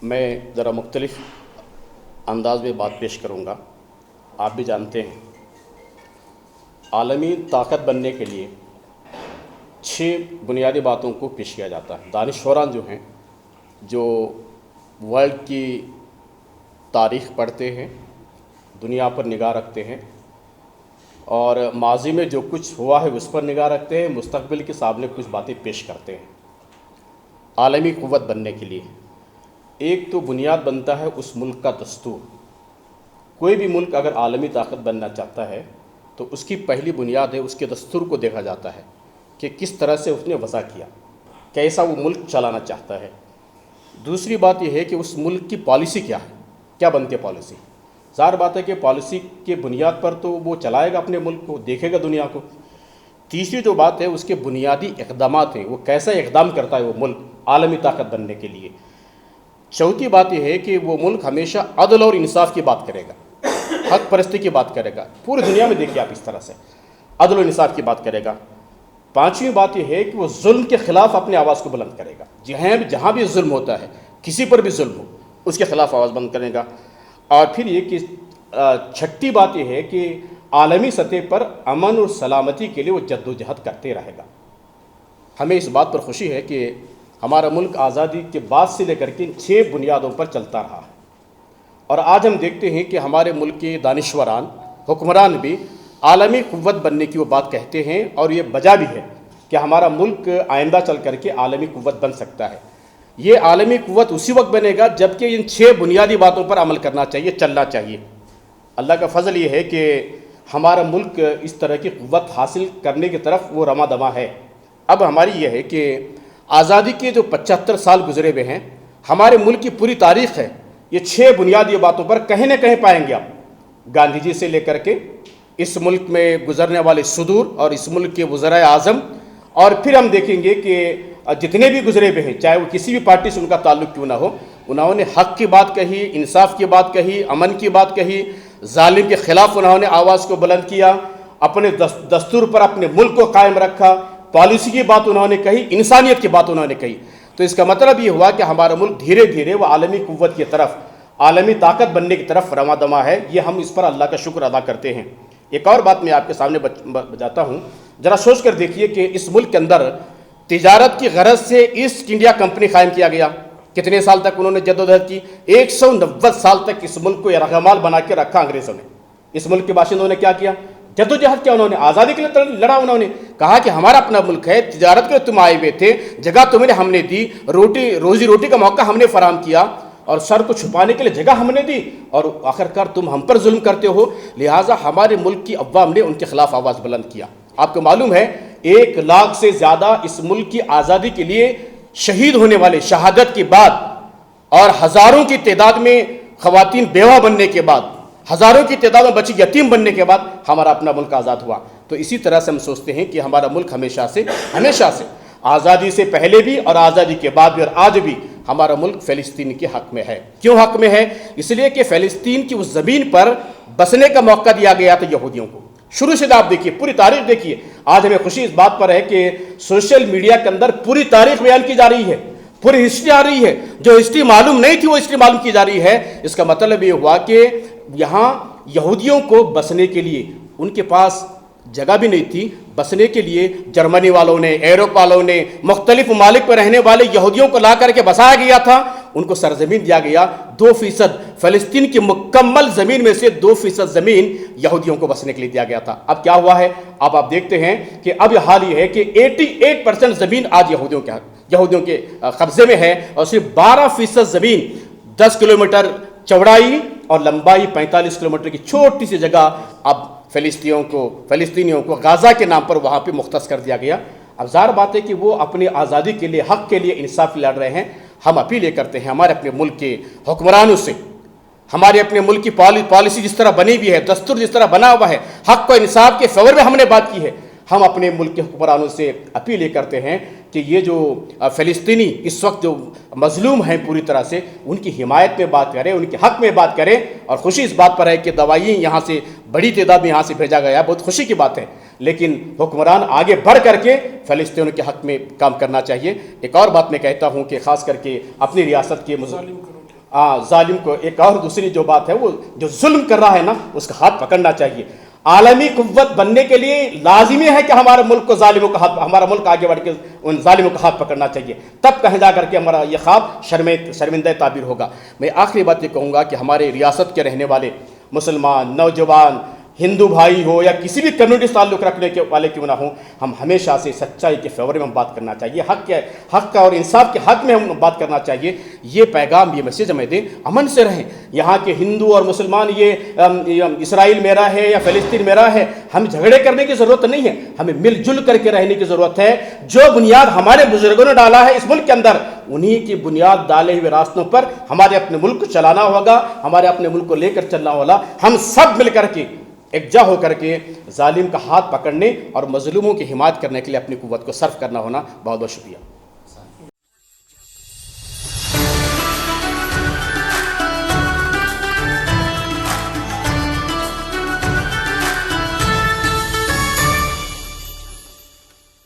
میں ذرا مختلف انداز میں بات پیش کروں گا۔ آپ بھی جانتے ہیں عالمی طاقت بننے کے لیے 6 بنیادی باتوں کو پیش کیا جاتا ہے۔ دانشوران جو ہیں، جو ورلڈ کی تاریخ پڑھتے ہیں، دنیا پر نگاہ رکھتے ہیں اور ماضی میں جو کچھ ہوا ہے اس پر نگاہ رکھتے ہیں، مستقبل کے سامنے کچھ باتیں پیش کرتے ہیں۔ عالمی قوت بننے کے لیے ایک تو بنیاد بنتا ہے اس ملک کا دستور۔ کوئی بھی ملک اگر عالمی طاقت بننا چاہتا ہے تو اس کی پہلی بنیاد ہے اس کے دستور کو دیکھا جاتا ہے کہ کس طرح سے اس نے وضع کیا، کیسا وہ ملک چلانا چاہتا ہے۔ دوسری بات یہ ہے کہ اس ملک کی پالیسی کیا ہے، کیا بنتی ہے پالیسی۔ ظاہر بات ہے کہ پالیسی کے بنیاد پر تو وہ چلائے گا اپنے ملک کو، دیکھے گا دنیا کو۔ تیسری جو بات ہے اس کے بنیادی اقدامات ہیں، وہ کیسا اقدام کرتا ہے وہ ملک عالمی طاقت بننے کے لیے۔ چوتھی بات یہ ہے کہ وہ ملک ہمیشہ عدل اور انصاف کی بات کرے گا، حق پرستی کی بات کرے گا۔ پوری دنیا میں دیکھیے آپ اس طرح سے عدل و انصاف کی بات کرے گا۔ پانچویں بات یہ ہے کہ وہ ظلم کے خلاف اپنی آواز کو بلند کرے گا۔ جہاں بھی ظلم ہوتا ہے، کسی پر بھی ظلم ہو، اس کے خلاف آواز بلند کرے گا۔ اور پھر یہ کہ چھٹی بات یہ ہے کہ عالمی سطح پر امن اور سلامتی کے لیے وہ جد و جہد کرتے رہے گا۔ ہمیں اس بات پر خوشی ہے کہ ہمارا ملک آزادی کے بعد سے لے کر کے 6 بنیادوں پر چلتا رہا ہے، اور آج ہم دیکھتے ہیں کہ ہمارے ملک کے دانشوران، حکمران بھی عالمی قوت بننے کی وہ بات کہتے ہیں، اور یہ وجہ بھی ہے کہ ہمارا ملک آئندہ چل کر کے عالمی قوت بن سکتا ہے۔ یہ عالمی قوت اسی وقت بنے گا جب کہ ان 6 بنیادی باتوں پر عمل کرنا چاہیے، چلنا چاہیے۔ اللہ کا فضل یہ ہے کہ ہمارا ملک اس طرح کی قوت حاصل کرنے کی طرف وہ رواں دواں ہے۔ اب ہماری یہ ہے کہ آزادی کے جو 75 سال گزرے ہوئے ہیں، ہمارے ملک کی پوری تاریخ ہے، یہ 6 بنیادی باتوں پر کہیں نہ کہیں پائیں گے آپ۔ گاندھی جی سے لے کر کے اس ملک میں گزرنے والے صدور اور اس ملک کے وزرائے اعظم، اور پھر ہم دیکھیں گے کہ جتنے بھی گزرے ہوئے ہیں، چاہے وہ کسی بھی پارٹی سے ان کا تعلق کیوں نہ ہو، انہوں نے حق کی بات کہی، انصاف کی بات کہی، امن کی بات کہی، ظالم کے خلاف انہوں نے آواز کو بلند کیا، اپنے دستور پر اپنے ملک کو قائم رکھا، پالیسی کی بات انہوں نے کہی، انسانیت کی بات انہوں نے کہی۔ تو اس کا مطلب یہ ہوا کہ ہمارا ملک دھیرے دھیرے وہ عالمی قوت کی طرف، عالمی طاقت بننے کی طرف رواں دواں ہے۔ یہ ہم اس پر اللہ کا شکر ادا کرتے ہیں۔ ایک اور بات میں آپ کے سامنے بتاتا ہوں، ذرا سوچ کر دیکھیے کہ اس ملک کے اندر تجارت کی غرض سے ایسٹ انڈیا کمپنی قائم کیا گیا۔ کتنے سال تک انہوں نے جدوجہد کی؟ 190 سال تک اس ملک کو یرغمال بنا کے رکھا انگریزوں نے۔ اس ملک کے باشندوں نے کیا کیا؟ جدوجہد کیا، انہوں نے آزادی کے لیے لڑا۔ انہوں نے کہا کہ ہمارا اپنا ملک ہے، تجارت کے لیے تم آئے ہوئے تھے، جگہ تمہیں ہم نے دی، روزی روٹی کا موقع ہم نے فراہم کیا، اور سر کو چھپانے کے لیے جگہ ہم نے دی، اور آخرکار تم ہم پر ظلم کرتے ہو۔ لہٰذا ہمارے ملک کی عوام نے ان کے خلاف آواز بلند کیا۔ آپ کو معلوم ہے 1 لاکھ سے زیادہ اس ملک کی آزادی کے لیے شہید ہونے والے، شہادت کے بعد، اور ہزاروں کی تعداد میں خواتین بیوہ بننے کے بعد، ہزاروں کی تعداد میں بچے یتیم بننے کے بعد ہمارا اپنا ملک آزاد ہوا۔ تو اسی طرح سے ہم سوچتے ہیں کہ ہمارا ملک ہمیشہ سے آزادی سے پہلے بھی اور آزادی کے بعد بھی اور آج بھی ہمارا ملک فلسطین کے حق میں ہے۔ کیوں حق میں ہے؟ اس لیے کہ فلسطین کی اس زمین پر بسنے کا موقع دیا گیا تھا یہودیوں کو۔ شروع سے آپ دیکھیے، پوری تاریخ دیکھیے۔ آج ہمیں خوشی اس بات پر ہے کہ سوشل میڈیا کے اندر پوری تاریخ بیان کی جا رہی ہے، پوری ہسٹری آ رہی ہے۔ جو ہسٹری معلوم نہیں تھی وہ ہسٹری معلوم کی جا رہی ہے۔ اس کا مطلب یہ ہوا کہ یہاں یہودیوں کو بسنے کے لیے ان کے پاس جگہ بھی نہیں تھی۔ بسنے کے لیے جرمنی والوں نے، ایروپ والوں نے، مختلف ممالک پر رہنے والے یہودیوں کو لا کر کے بسایا گیا تھا۔ ان کو سرزمین دیا گیا، 2% فلسطین کی مکمل زمین میں سے 2% زمین یہودیوں کو بسنے کے لیے دیا گیا تھا۔ اب کیا ہوا ہے؟ اب آپ دیکھتے ہیں کہ اب حال یہ ہے کہ 88% زمین آج یہودیوں کے قبضے میں ہے، اور صرف 12% زمین 10 کلومیٹر چوڑائی اور لمبائی 45 کلومیٹر کی چھوٹی سی جگہ اب فلسطینیوں کو غزہ کے نام پر وہاں پہ مختص کر دیا گیا۔ اب ظاہر بات ہے کہ وہ اپنی آزادی کے لیے، حق کے لیے، انصاف لڑ رہے ہیں۔ ہم اپیل یہ کرتے ہیں ہمارے اپنے ملک کے حکمرانوں سے، ہمارے اپنے ملک کی پالیسی جس طرح بنی ہوئی ہے، دستور جس طرح بنا ہوا ہے، حق و انصاف کے فیور میں ہم نے بات کی ہے، ہم اپنے ملک کے حکمرانوں سے اپیل یہ کرتے ہیں کہ یہ جو فلسطینی اس وقت جو مظلوم ہیں پوری طرح سے، ان کی حمایت میں بات کریں، ان کے حق میں بات کریں۔ اور خوشی اس بات پر ہے کہ دوائیں یہاں سے بڑی تعداد میں یہاں سے بھیجا گیا، بہت خوشی کی بات ہے، لیکن حکمران آگے بڑھ کر کے فلسطینیوں کے حق میں کام کرنا چاہیے۔ ایک اور بات میں کہتا ہوں کہ خاص کر کے اپنی ریاست کے ظالم کو ایک اور دوسری جو بات ہے، وہ جو ظلم کر رہا ہے نا اس کا ہاتھ پکڑنا چاہیے۔ عالمی قوت بننے کے لیے لازمی ہے کہ ہمارے ملک کو ظالموں کا ہاتھ، ہمارا ملک آگے بڑھ کے ان ظالموں کا ہاتھ پکڑنا چاہیے، تب کہیں جا کر کے ہمارا یہ خواب شرمندہ تعبیر ہوگا۔ میں آخری بات یہ کہوں گا کہ ہمارے ریاست کے رہنے والے مسلمان نوجوان، ہندو بھائی ہو یا کسی بھی کمیونٹی سے تعلق رکھنے کے والے کیوں نہ ہوں، ہم ہمیشہ سے سچائی کے فیور میں ہم بات کرنا چاہیے، حق کا اور انصاف کے حق میں ہم بات کرنا چاہیے۔ یہ پیغام، یہ میسیج ہمیں دیں، امن سے رہیں۔ یہاں کے ہندو اور مسلمان یہ اسرائیل میرا ہے یا فلسطین میرا ہے، ہم جھگڑے کرنے کی ضرورت نہیں ہے، ہمیں مل جل کر کے رہنے کی ضرورت ہے۔ جو بنیاد ہمارے بزرگوں نے ڈالا ہے اس ملک کے اندر، انہی کی بنیاد ڈالے ہوئے راستوں پر ہمارے اپنے ملک کو چلانا ہوگا، ہمارے اپنے ملک کو لے کر چلنا ہوگا۔ ہم سب مل کر کے ایکجا ہو کر کے ظالم کا ہاتھ پکڑنے اور مظلوموں کی حمایت کرنے کے لیے اپنی قوت کو صرف کرنا ہونا۔ بہت بہت شکریہ۔